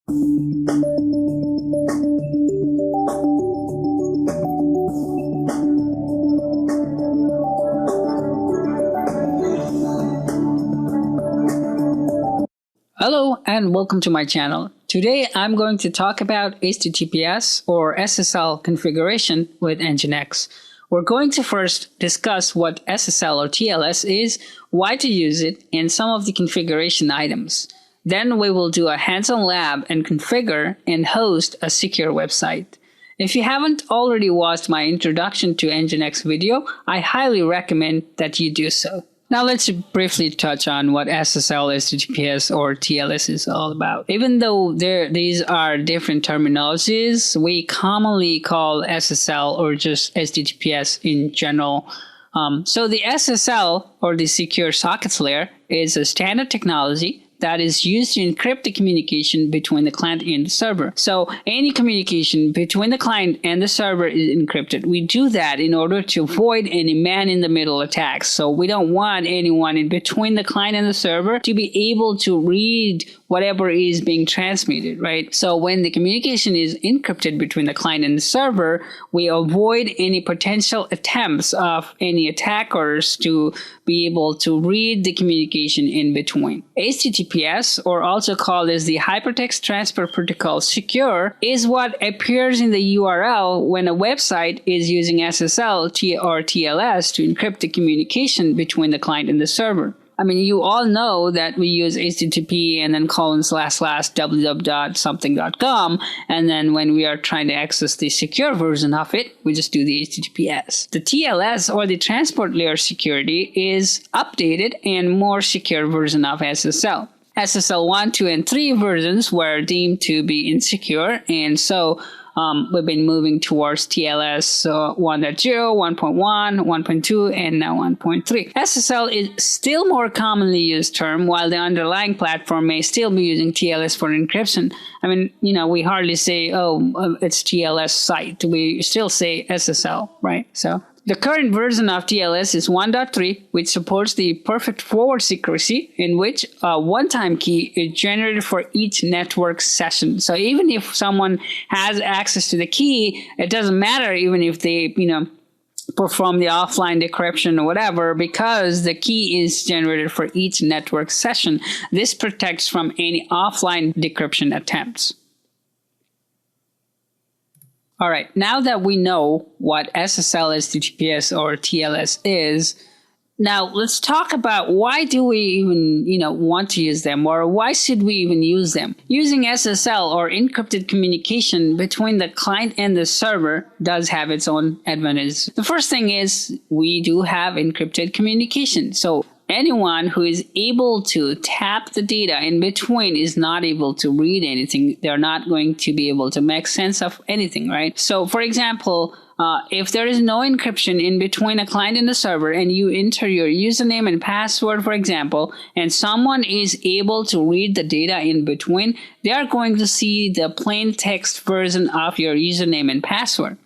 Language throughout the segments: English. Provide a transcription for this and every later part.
Hello and welcome to my channel. Today I'm going to talk about HTTPS or SSL configuration with Nginx. We're going to first discuss what SSL or TLS is, why to use it, and some of the configuration items. Then we will do a hands-on lab and configure and host a secure website. If you haven't already watched my introduction to Nginx video, I highly recommend that you do so. Now let's briefly touch on what SSL, HTTPS, or TLS is all about. Even though these are different terminologies, we commonly call SSL or just HTTPS in general. So the SSL, or the Secure Sockets Layer, is a standard technology that is used to encrypt the communication between the client and the server. So any communication between the client and the server is encrypted. We do that in order to avoid any man-in-the-middle attacks. So we don't want anyone in between the client and the server to be able to read whatever is being transmitted, right? So when the communication is encrypted between the client and the server, we avoid any potential attempts of any attackers to be able to read the communication in between. HTTPS, or also called as the Hypertext Transfer Protocol Secure, is what appears in the URL when a website is using SSL or TLS to encrypt the communication between the client and the server. I mean, you all know that we use HTTP and then : www.something.com, and then when we are trying to access the secure version of it, we just do the HTTPS. The TLS, or the Transport Layer Security, is updated and more secure version of SSL. SSL 1, 2, and 3 versions were deemed to be insecure, and so we've been moving towards TLS 1.0, 1.1, 1.2, and now 1.3. SSL is still more commonly used term, while the underlying platform may still be using TLS for encryption. I mean, we hardly say, it's TLS site. We still say SSL, right? So the current version of TLS is 1.3, which supports the perfect forward secrecy, in which a one-time key is generated for each network session. So even if someone has access to the key, it doesn't matter even if they, perform the offline decryption or whatever, because the key is generated for each network session. This protects from any offline decryption attempts. All right, now that we know what SSL, HTTPS, or TLS is, now let's talk about why do we even, want to use them, or why should we even use them? Using SSL, or encrypted communication between the client and the server, does have its own advantages. The first thing is we do have encrypted communication. So anyone who is able to tap the data in between is not able to read anything. They're not going to be able to make sense of anything, right? So for example, if there is no encryption in between a client and the server, and you enter your username and password, for example, and someone is able to read the data in between, they are going to see the plain text version of your username and password.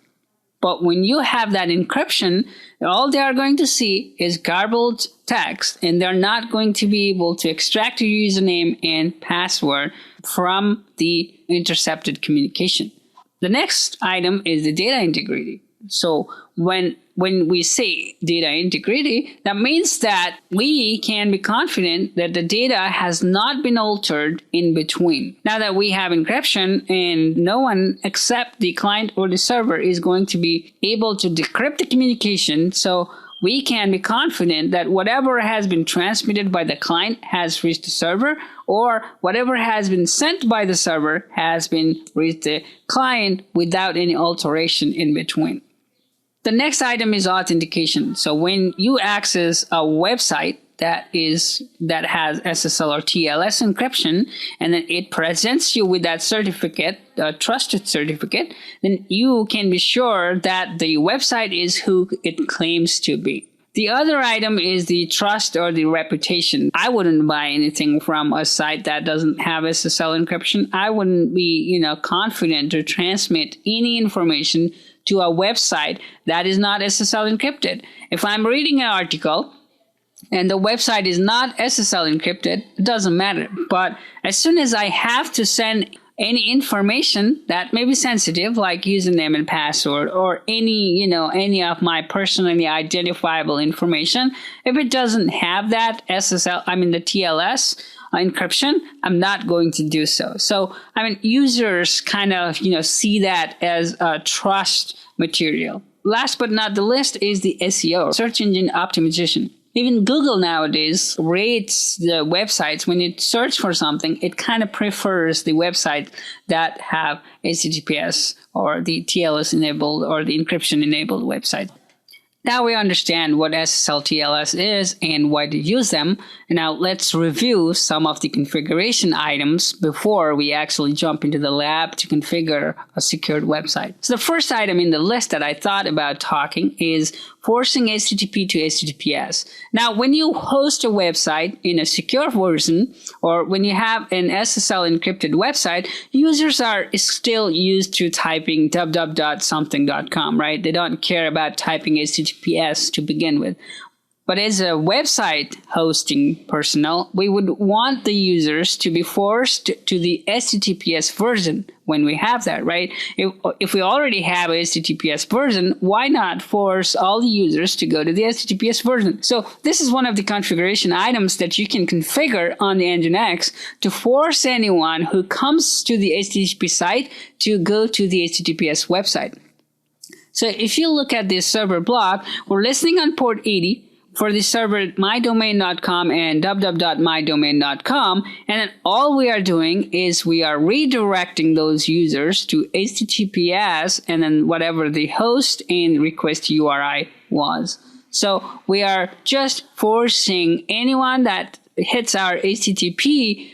But when you have that encryption, all they are going to see is garbled text, and they're not going to be able to extract your username and password from the intercepted communication. The next item is the data integrity. So when we say data integrity, that means that we can be confident that the data has not been altered in between. Now that we have encryption, and no one except the client or the server is going to be able to decrypt the communication, so we can be confident that whatever has been transmitted by the client has reached the server, or whatever has been sent by the server has been reached the client without any alteration in between. The next item is authentication. So when you access a website that has SSL or TLS encryption, and then it presents you with that certificate, a trusted certificate, then you can be sure that the website is who it claims to be. The other item is the trust or the reputation. I wouldn't buy anything from a site that doesn't have SSL encryption. I wouldn't be, confident to transmit any information to a website that is not SSL encrypted. If I'm reading an article and the website is not SSL encrypted, it doesn't matter. But as soon as I have to send any information that may be sensitive, like username and password, or any of my personally identifiable information, if it doesn't have that the TLS encryption, I'm not going to do so. So, users kind of, see that as a trust material. Last but not the least is the SEO, search engine optimization. Even Google nowadays rates the websites. When you search for something, it kind of prefers the website that have HTTPS or the TLS enabled or the encryption enabled website. Now we understand what SSL TLS is and why to use them. Now let's review some of the configuration items before we actually jump into the lab to configure a secured website. So the first item in the list that I thought about talking is forcing HTTP to HTTPS. Now, when you host a website in a secure version, or when you have an SSL encrypted website, users are still used to typing www.something.com, right? They don't care about typing HTTPS to begin with. But as a website hosting personnel, we would want the users to be forced to the HTTPS version when we have that, right? If we already have a HTTPS version, why not force all the users to go to the HTTPS version? So this is one of the configuration items that you can configure on the Nginx to force anyone who comes to the HTTP site to go to the HTTPS website. So if you look at this server block, we're listening on port 80, for the server mydomain.com and www.mydomain.com, and then all we are doing is we are redirecting those users to HTTPS and then whatever the host and request URI was. So we are just forcing anyone that hits our HTTP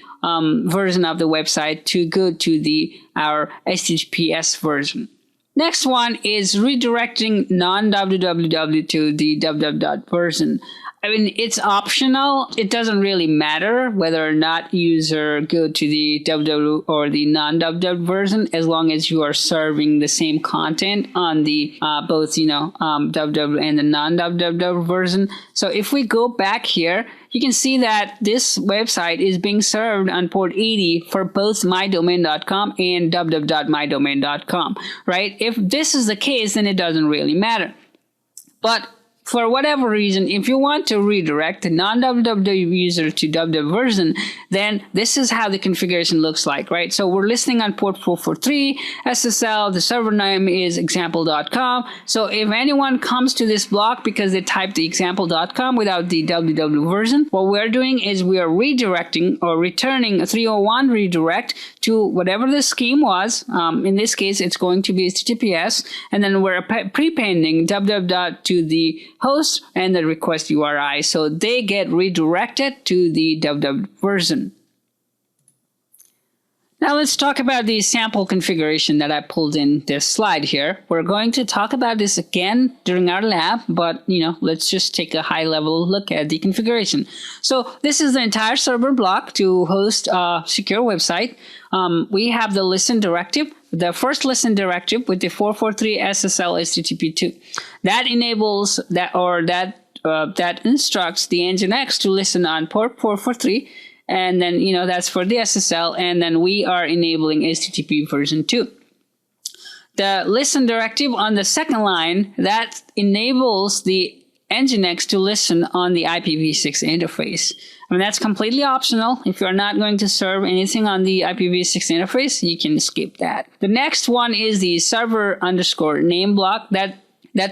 version of the website to go to our HTTPS version. Next one is redirecting non-www to the www version. It's optional. It doesn't really matter whether or not user go to the www or the non-www version, as long as you are serving the same content on the both www and the non-www version. So if we go back here, you can see that this website is being served on port 80 for both mydomain.com and www.mydomain.com, right? If this is the case, then it doesn't really matter. But for whatever reason, if you want to redirect the non-www user to www version, then this is how the configuration looks like, right? So we're listening on port 443, SSL, the server name is example.com. So if anyone comes to this block because they typed the example.com without the www version, what we're doing is we are redirecting or returning a 301 redirect to whatever the scheme was. In this case, it's going to be HTTPS, and then we're prepending www to the host and the request URI, so they get redirected to the www version. Now let's talk about the sample configuration that I pulled in this slide here. We're going to talk about this again during our lab, but let's just take a high level look at the configuration. So this is the entire server block to host a secure website. We have the listen directive, the first listen directive with the 443 SSL HTTP2. That enables that instructs the Nginx to listen on port 443. And then, that's for the SSL, and then we are enabling HTTP version 2. The listen directive on the second line, that enables the Nginx to listen on the IPv6 interface. That's completely optional. If you're not going to serve anything on the IPv6 interface, you can skip that. The next one is the server underscore name block that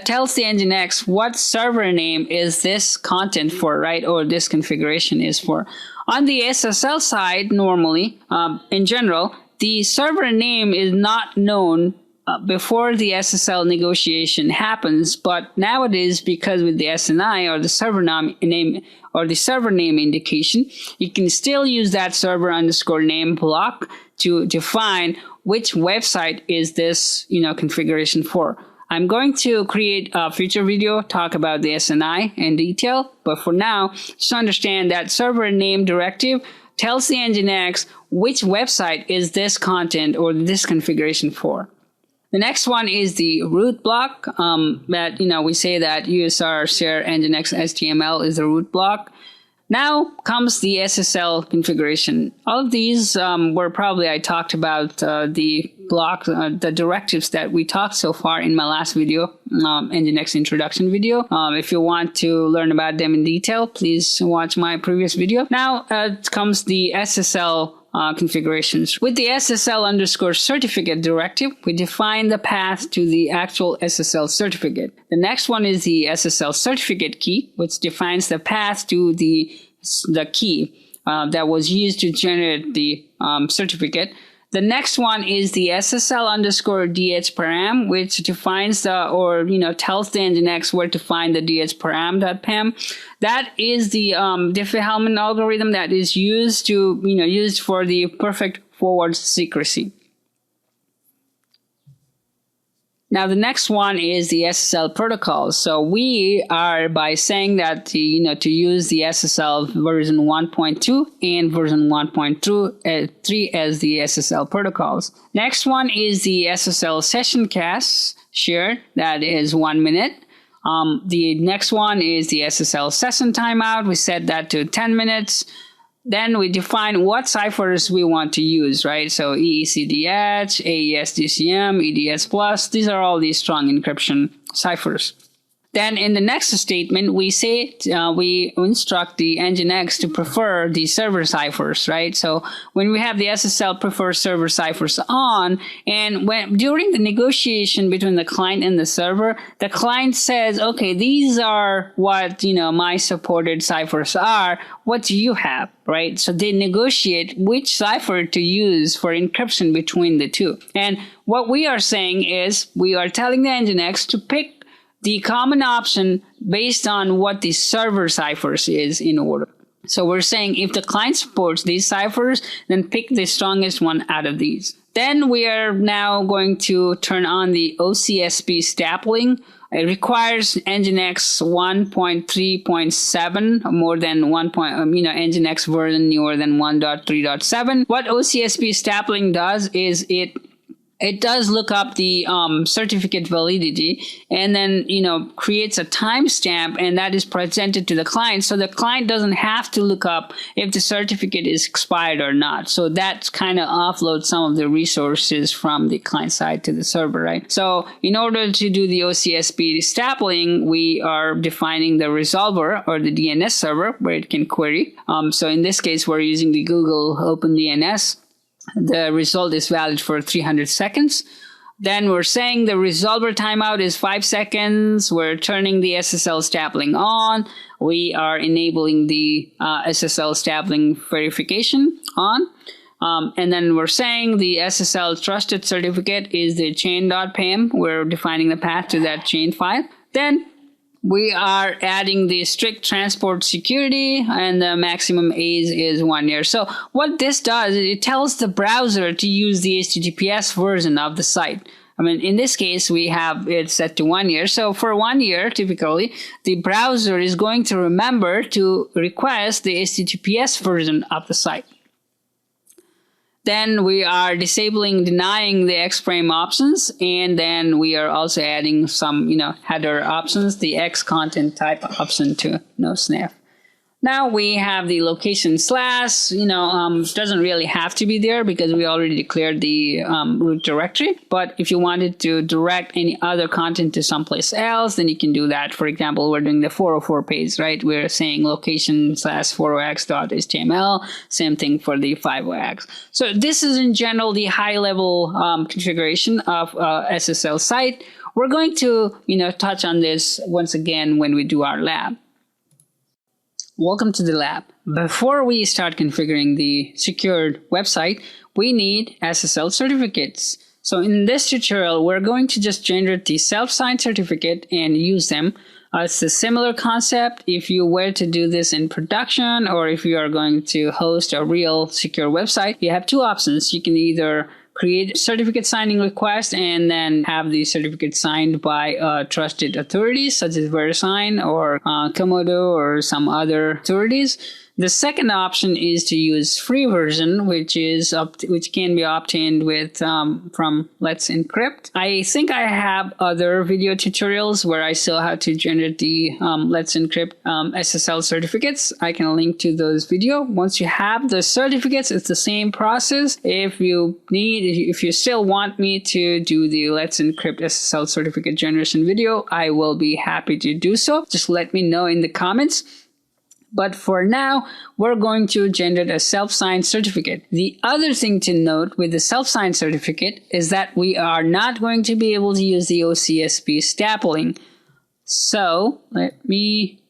tells the Nginx what server name is this content for, right? Or this configuration is for. On the SSL side, normally, in general, the server name is not known before the SSL negotiation happens, but nowadays, because with the SNI or the server name or the server name indication, you can still use that server underscore name block to define which website is this configuration for. I'm going to create a future video, talk about the SNI in detail, but for now, just understand that server name directive tells the Nginx which website is this content or this configuration for. The next one is the root block, that we say that USR share Nginx HTML is the root block. Now comes the SSL configuration. All of these were probably, I talked about the block, the directives that we talked so far in my last video, Nginx introduction video. If you want to learn about them in detail, please watch my previous video. Now comes the SSL configurations. With the SSL_certificate directive, we define the path to the actual SSL certificate. The next one is the SSL certificate key, which defines the path to the key that was used to generate the certificate. The next one is the SSL_DH param, which defines tells the Nginx where to find the DH param.pem. That is the Diffie-Hellman algorithm that is used for the perfect forward secrecy. Now the next one is the SSL protocol. So we are by saying that to use the SSL version 1.2 and version 1.3 as the SSL protocols. Next one is the SSL session cache share, that is 1 minute. The next one is the SSL session timeout. We set that to 10 minutes. Then we define what ciphers we want to use, right? So EECDH, AES-DCM, EDS+, these are all these strong encryption ciphers. Then in the next statement, we say we instruct the Nginx to prefer the server ciphers, right? So when we have the SSL prefer server ciphers on, and during the negotiation between the client and the server, the client says, okay, these are what my supported ciphers are. What do you have, right? So they negotiate which cipher to use for encryption between the two. And what we are saying is we are telling the Nginx to pick the common option based on what the server ciphers is in order. So we're saying if the client supports these ciphers, then pick the strongest one out of these. Then we are now going to turn on the OCSP stapling. It requires Nginx 1.3.7 more than Nginx version newer than 1.3.7. What OCSP stapling does is it does look up the certificate validity and then, creates a timestamp, and that is presented to the client. So the client doesn't have to look up if the certificate is expired or not. So that kind of offloads some of the resources from the client side to the server, right? So in order to do the OCSP stapling, we are defining the resolver or the DNS server where it can query. So in this case, we're using the Google OpenDNS. The result is valid for 300 seconds. Then we're saying the resolver timeout is 5 seconds. We're turning the SSL stapling on. We are enabling the SSL stapling verification on. And then we're saying the SSL trusted certificate is the chain.pem. We're defining the path to that chain file. Then we are adding the strict transport security, and the maximum age is 1 year. So what this does is it tells the browser to use the HTTPS version of the site. In this case, we have it set to 1 year. So for 1 year, typically, the browser is going to remember to request the HTTPS version of the site. Then we are denying the XFrame options, and then we are also adding some, header options, the X content type option to no snap. Now we have the location / doesn't really have to be there because we already declared the root directory. But if you wanted to direct any other content to someplace else, then you can do that. For example, we're doing the 404 page, right? We're saying location / 40x.html. Same thing for the 50x. So this is in general the high level configuration of SSL site. We're going to, touch on this once again when we do our lab. Welcome to the lab. Before we start configuring the secured website, we need SSL certificates. So in this tutorial, we're going to just generate the self-signed certificate and use them. It's a similar concept if you were to do this in production, or if you are going to host a real secure website. You have two options. You can either create a certificate signing request and then have the certificate signed by trusted authorities such as VeriSign or Komodo or some other authorities. The second option is to use free version, which can be obtained with from Let's Encrypt. I think I have other video tutorials where I show how to generate the Let's Encrypt SSL certificates. I can link to those videos. Once you have the certificates, it's the same process. If you still want me to do the Let's Encrypt SSL certificate generation video, I will be happy to do so. Just let me know in the comments. But for now, we're going to generate a self-signed certificate. The other thing to note with the self-signed certificate is that we are not going to be able to use the OCSP stapling. So let me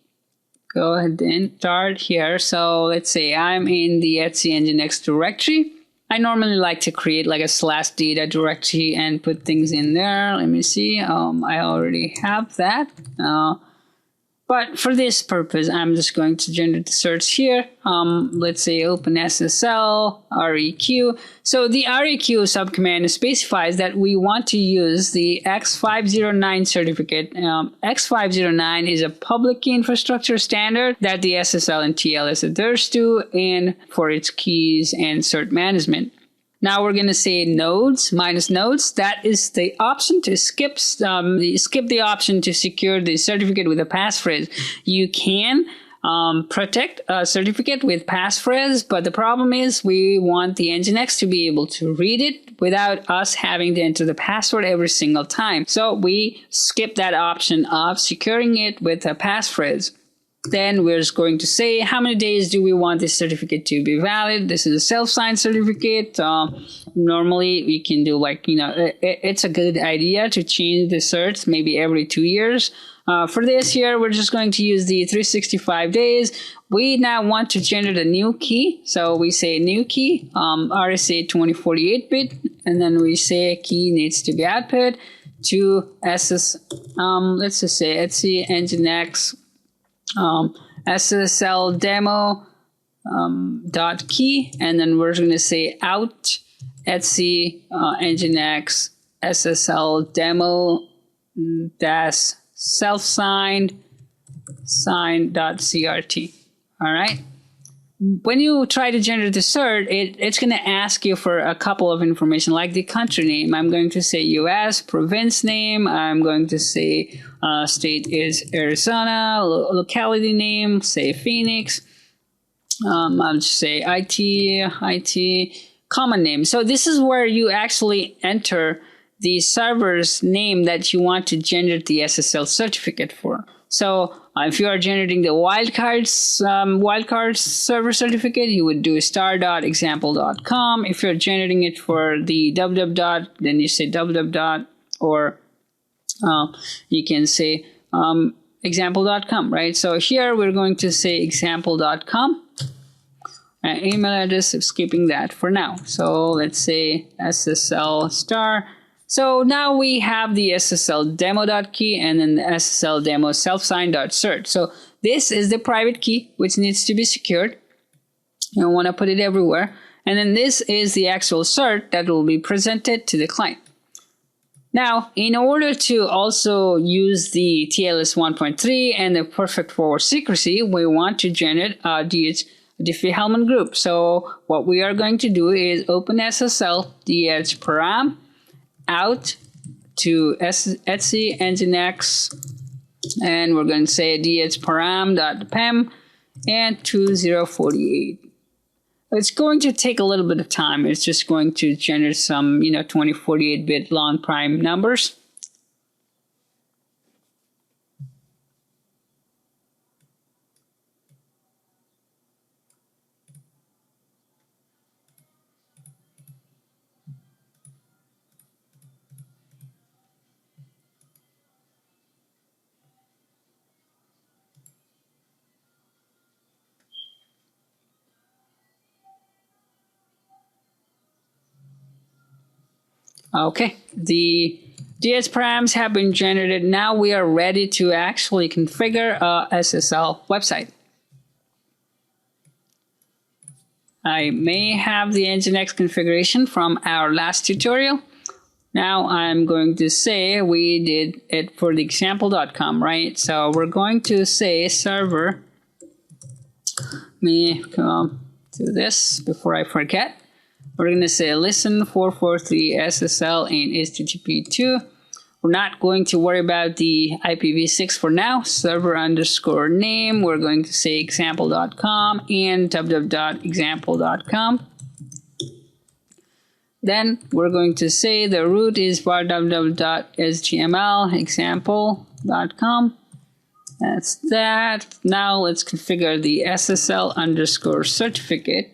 go ahead and start here. So let's say I'm in the Etsy Nginx directory. I normally like to create like a /data directory and put things in there. Let me see. I already have that. But for this purpose, I'm just going to generate the search here. Let's say OpenSSL REQ. So the REQ subcommand specifies that we want to use the X509 certificate. X509 is a public key infrastructure standard that the SSL and TLS adheres to, and for its keys and cert management. Now we're going to say nodes minus nodes. That is the option to skip the option to secure the certificate with a passphrase. You can protect a certificate with passphrase, but the problem is we want the Nginx to be able to read it without us having to enter the password every single time. So we skip that option of securing it with a passphrase. Then we're just going to say how many days do we want this certificate to be valid. This is a self-signed certificate. Normally we can do it's a good idea to change the certs maybe every 2 years. For this here, we're just going to use the 365 days. We now want to generate a new key. So we say new key, RSA 2048-bit, and then we say key needs to be output to let's just say Etsy Nginx SSL demo dot key, and then we're going to say out Etsy Nginx SSL demo dash self-signed sign.crt. All right. When you try to generate the cert, it's going to ask you for a couple of information like the country name. I'm going to say US, province name. I'm going to say state is Arizona, locality name, say Phoenix. I'll just say IT, common name. So this is where you actually enter the server's name that you want to generate the SSL certificate for. So if you are generating the wildcards server certificate, you would do star.example.com. If you're generating it for the www. Then you say www. Or you can say example.com, right? So here we're going to say example.com. Email address, skipping that for now. So let's say SSL star. So now we have the SSL demo.key and then the SSL demo self-sign.cert. So this is the private key, which needs to be secured. You don't want to put it everywhere. And then this is the actual cert that will be presented to the client. Now, in order to also use the TLS 1.3 and the perfect forward secrecy, we want to generate a Diffie-Hellman group. So what we are going to do is OpenSSL DHparam out to Etsy Nginx, and we're going to say dhparam.pem and 2048. It's going to take a little bit of time. It's just going to generate some 2048-bit long prime numbers. Okay, the DS params have been generated. Now we are ready to actually configure a SSL website. I may have the Nginx configuration from our last tutorial. Now I'm going to say we did it for the example.com, right? So we're going to say server me do this before I forget. We're going to say listen 443 SSL and HTTP2. We're not going to worry about the IPv6 for now. Server underscore name. We're going to say example.com and www.example.com. Then we're going to say the root is var www.html example.com. That's that. Now let's configure the SSL underscore certificate.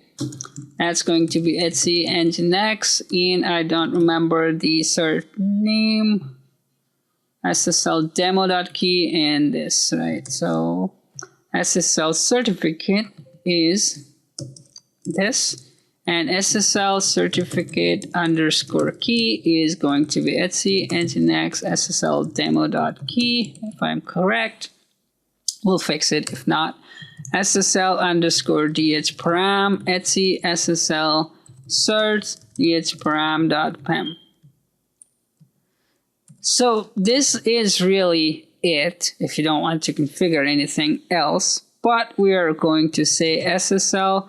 That's going to be etc nginx, and I don't remember the cert name. SSL demo.key and this, right? So SSL certificate is this, and SSL certificate underscore key is going to be etc nginx SSL demo.key, if I'm correct. We'll fix it if not. SSL underscore dhparam etc SSL certs dhparam.pem. So this is really it if you don't want to configure anything else, but we are going to say SSL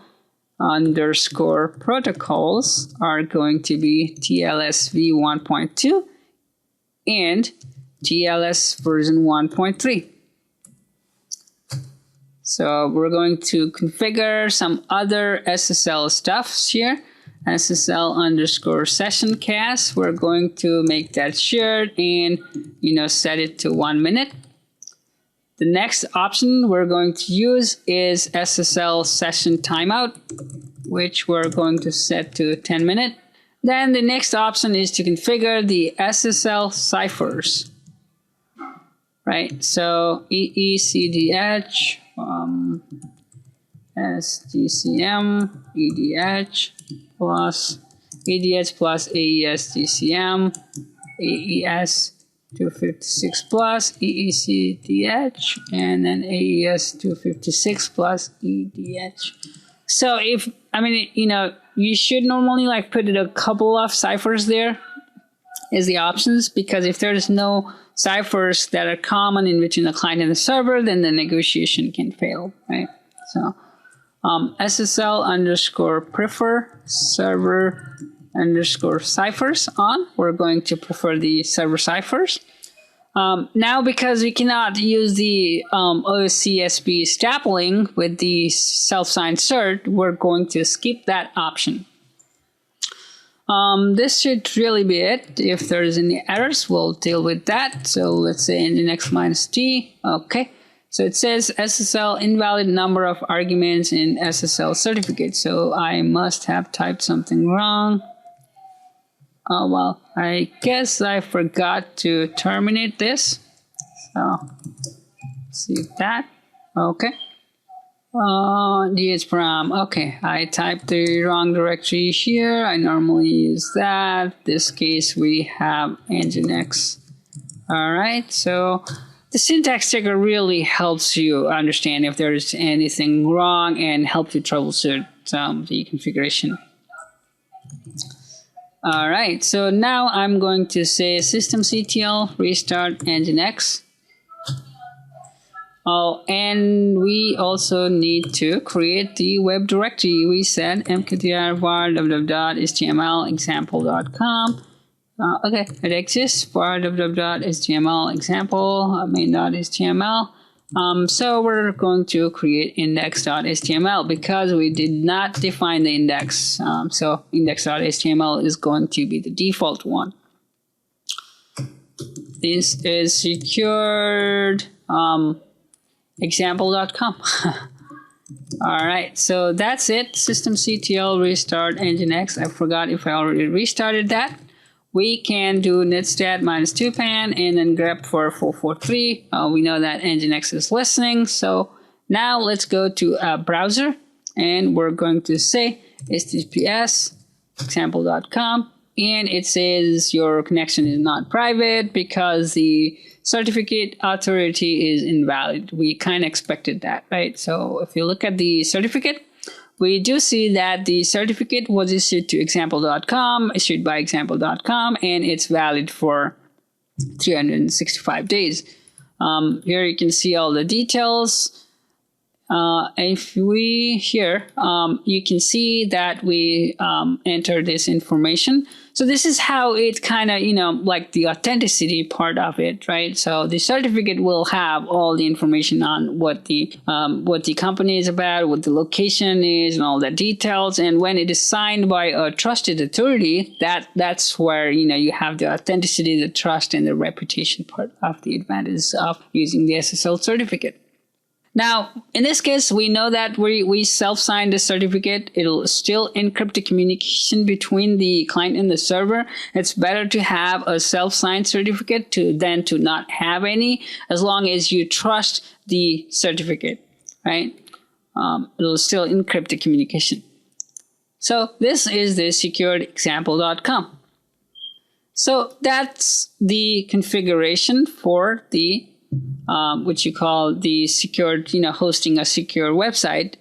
underscore protocols are going to be TLS v1.2 and TLS version 1.3. So we're going to configure some other SSL stuffs here. SSL underscore session cast. We're going to make that shared and set it to 1 minute. The next option we're going to use is SSL session timeout, which we're going to set to 10 minutes. Then the next option is to configure the SSL ciphers. Right, so EECDH, SDCM, EDH plus EDH plus AES DCM, AES 256 plus EECDH, and then AES 256 plus EDH. So you should normally put a couple of ciphers there as the options, because if there's no ciphers that are common in between the client and the server, then the negotiation can fail, right? So SSL underscore prefer server underscore ciphers on. We're going to prefer the server ciphers. Now, because we cannot use the OCSP stapling with the self-signed cert, we're going to skip that option. This should really be it. If there's any errors, we'll deal with that. So let's say Nginx -t. Okay. So it says SSL invalid number of arguments in SSL certificate. So I must have typed something wrong. Oh, well, I guess I forgot to terminate this. So see that. Okay. dhparam. Okay, I typed the wrong directory here. I normally use that. This case we have Nginx. All right, so the syntax checker really helps you understand if there's anything wrong and help you troubleshoot the configuration. All right, so now I'm going to say systemctl restart Nginx. Oh, and we also need to create the web directory. We said mkdir var www.html example.com. Okay, it exists var www.html example main.html. So we're going to create index.html because we did not define the index. So index.html is going to be the default one. This is secured example.com. All right, so that's it. Systemctl restart Nginx. I forgot if I already restarted that. We can do netstat -2pan and then grep for 443. We know that Nginx is listening. So now let's go to a browser and we're going to say HTTPS example.com, and it says your connection is not private because the certificate authority is invalid. We kind of expected that, right? So if you look at the certificate, we do see that the certificate was issued to example.com, issued by example.com, and it's valid for 365 days. Here you can see all the details. if we here, you can see that we enter this information. So this is how it kind of, like the authenticity part of it, right? So the certificate will have all the information on what the company is about, what the location is, and all the details. And when it is signed by a trusted authority, that's where, you have the authenticity, the trust, and the reputation part of the advantage of using the SSL certificate. Now, in this case, we know that we self-signed the certificate. It'll still encrypt the communication between the client and the server. It's better to have a self-signed certificate than to not have any, as long as you trust the certificate, right? It'll still encrypt the communication. So this is the securedexample.com. So that's the configuration for the which you call the secured, hosting a secure website.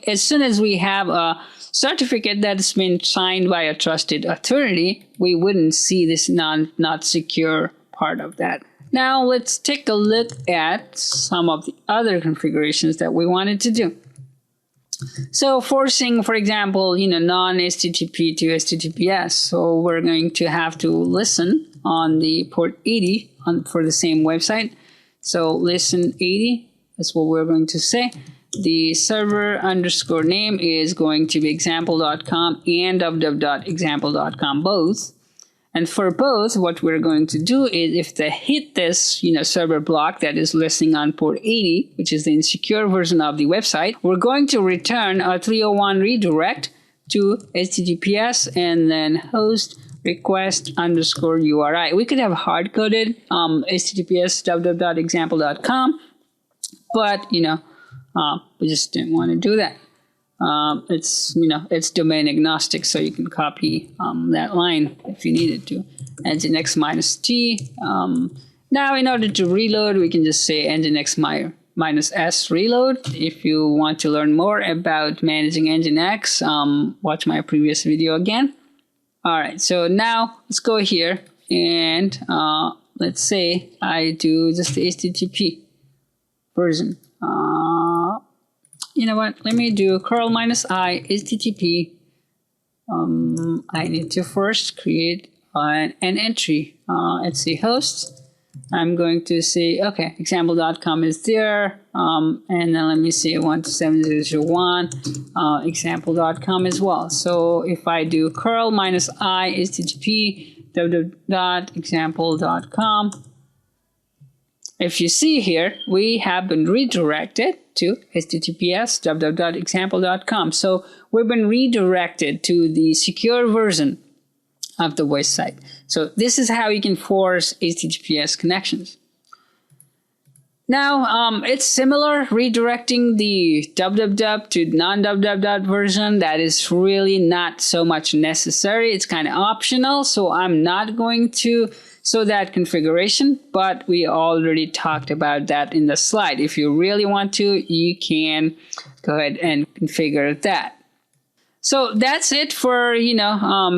As soon as we have a certificate that's been signed by a trusted authority, we wouldn't see this not secure part of that. Now let's take a look at some of the other configurations that we wanted to do. So forcing, for example, non-HTTP to HTTPS. So we're going to have to listen on the port 80 for the same website. So listen 80, that's what we're going to say. The server underscore name is going to be example.com and www.example.com both. And for both, what we're going to do is if they hit this, server block that is listening on port 80, which is the insecure version of the website, we're going to return a 301 redirect to HTTPS and then host request underscore URI. We could have hard-coded HTTPS www.example.com, but we just didn't want to do that. It's domain agnostic, so you can copy that line if you needed to. Nginx minus T. Now, in order to reload, we can just say Nginx minus S reload. If you want to learn more about managing Nginx, watch my previous video again. All right, so now let's go here and let's say I do just the HTTP version. You know what? Let me do curl -I HTTP. I need to first create an entry. Let's see, hosts. I'm going to say, okay, example.com is there. And then let me say 127.0.0.1, example.com as well. So if I do curl -I HTTP www.example.com, if you see here, we have been redirected to HTTPS www.example.com. So we've been redirected to the secure version of the website. So this is how you can force HTTPS connections. Now, it's similar, redirecting the www to non-www version. That is really not so much necessary. It's kind of optional, so I'm not going to show that configuration, but we already talked about that in the slide. If you really want to, you can go ahead and configure that. So that's it for,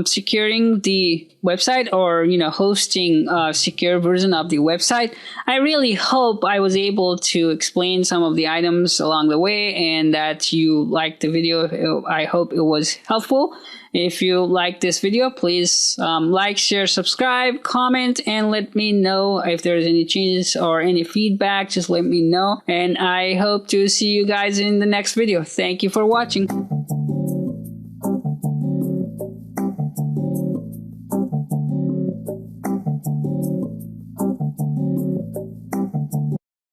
securing the website or, hosting a secure version of the website. I really hope I was able to explain some of the items along the way and that you liked the video. I hope it was helpful. If you like this video, please like, share, subscribe, comment, and let me know if there's any changes or any feedback. Just let me know. And I hope to see you guys in the next video. Thank you for watching.